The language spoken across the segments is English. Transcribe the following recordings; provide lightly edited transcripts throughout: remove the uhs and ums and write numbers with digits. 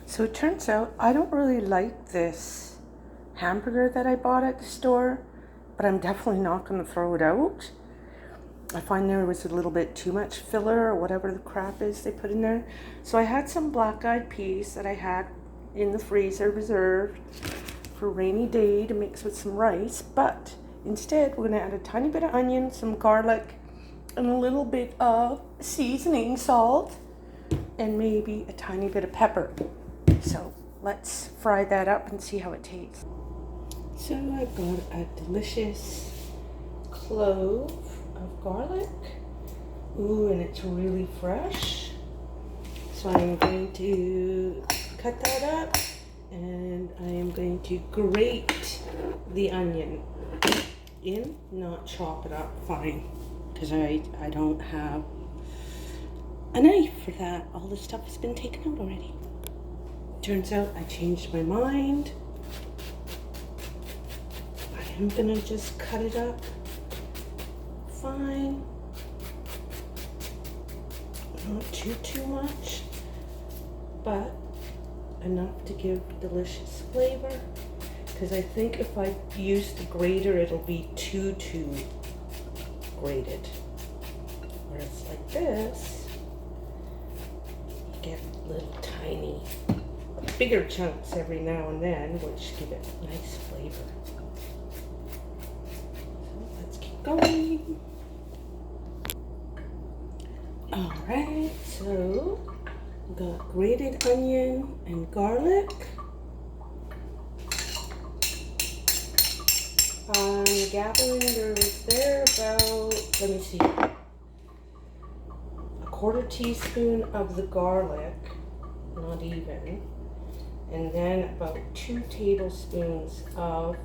So it turns out I don't really like this hamburger that I bought at the store, but I'm definitely not going to throw it out. I find there was a little bit too much filler or whatever the crap is they put in there. So I had some black-eyed peas that I had in the freezer reserved for a rainy day to mix with some rice, but instead we're going to add a tiny bit of onion, some garlic, and a little bit of seasoning salt, and maybe a tiny bit of pepper. So let's fry that up and see how it tastes. So I've got a delicious clove of garlic. Ooh, and it's really fresh. So I'm going to cut that up and I am going to grate the onion in, not chop it up fine, because I don't have a knife for that. All the stuff has been taken out already. Turns out I changed my mind. I am gonna just cut it up fine. Not too much, but enough to give delicious flavor. Because I think if I use the grater, it'll be too grated. Whereas like this, you get little tiny, bigger chunks every now and then, which give it nice flavor. So let's keep going. Alright, so we got grated onion and garlic. Gathering, there about, let me see, a quarter teaspoon of the garlic, not even, and then about 2 tablespoons of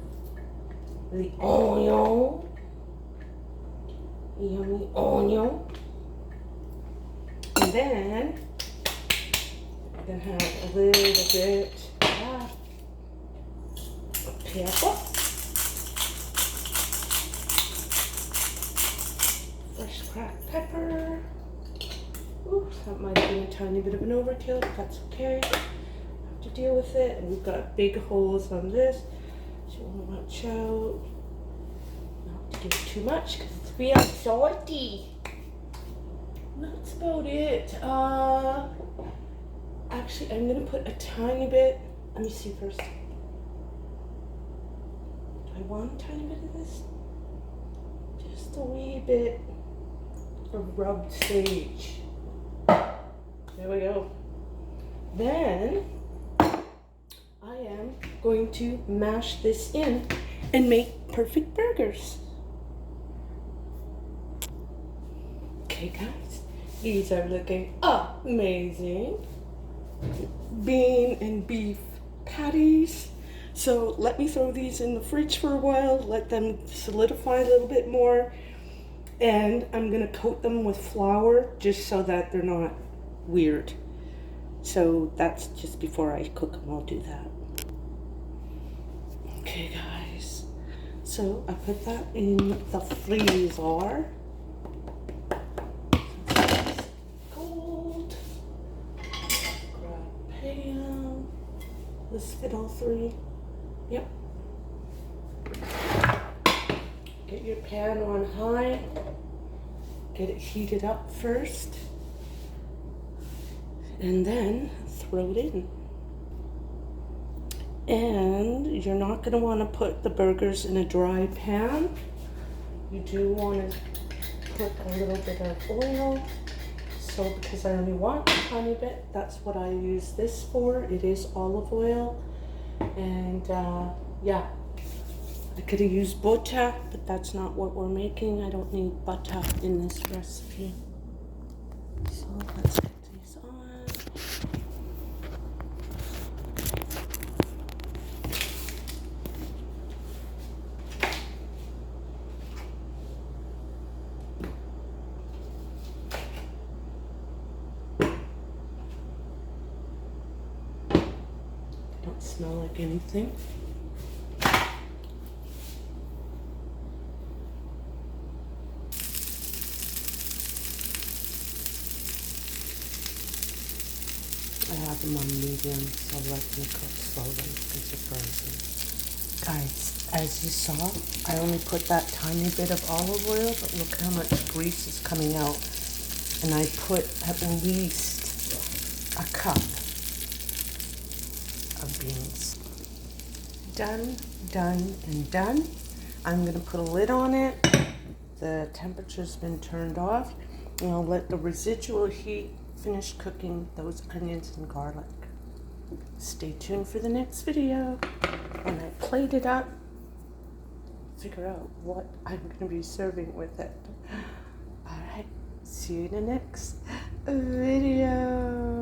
the onion, yummy onion, and then I'm gonna have a little bit of pepper, fresh cracked pepper. Oops, that might have been a tiny bit of an overkill, but that's okay. I have to deal with it. And we've got big holes on this, so you want to watch out not to give it too much because it's real salty. That's about it. Actually, I'm gonna put a tiny bit. Let me see first. Do I want a tiny bit of this? Just a wee bit of rubbed sage. There we go. Then I am going to mash this in and make perfect burgers. Okay guys, these are looking amazing. Bean and beef patties. So let me throw these in the fridge for a while, let them solidify a little bit more. And I'm gonna coat them with flour just so that they're not weird. So that's just before I cook them, I'll do that. Okay guys, so I put that in the freezer. Gold. Grab a pan. Let's fit all 3. Yep. Get your pan on high. Get it heated up first. And then throw it in. And you're not going to want to put the burgers in a dry pan. You do want to put a little bit of oil. So because I only want a tiny bit, that's what I use this for. It is olive oil. And yeah, I could have used butter, but that's not what we're making. I don't need butter in this recipe. So let's get these on. Don't smell like anything. I have them on medium. medium, so let them cook slowly because they're frozen. Guys, as you saw, I only put that tiny bit of olive oil, but look how much grease is coming out. And I put at least a cup of beans. Done, done, and done. I'm gonna put a lid on it. The temperature's been turned off, and I'll let the residual heat finish cooking those onions and garlic. Stay tuned for the next video. When I plate it up, figure out what I'm gonna be serving with it. All right, see you in the next video.